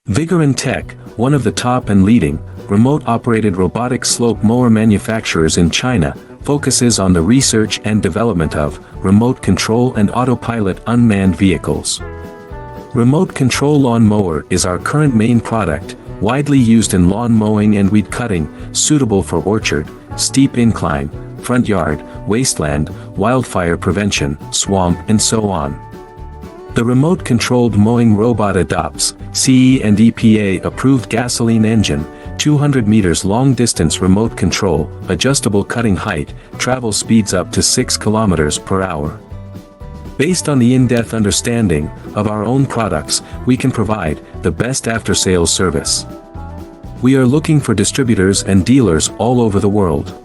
Vigor Tech, one of the top and leading, remote-operated robotic slope mower manufacturers in China, focuses on the research and development of remote control and autopilot unmanned vehicles. Remote control lawn mower is our current main product, widely used in lawn mowing and weed cutting, suitable for orchard, steep incline, front yard, wasteland, wildfire prevention, swamp and so on. The remote-controlled mowing robot adopts CE and EPA-approved gasoline engine, 200 meters long-distance remote control, adjustable cutting height, travel speeds up to 6 kilometers per hour. Based on the in-depth understanding of our own products, we can provide the best after-sales service. We are looking for distributors and dealers all over the world.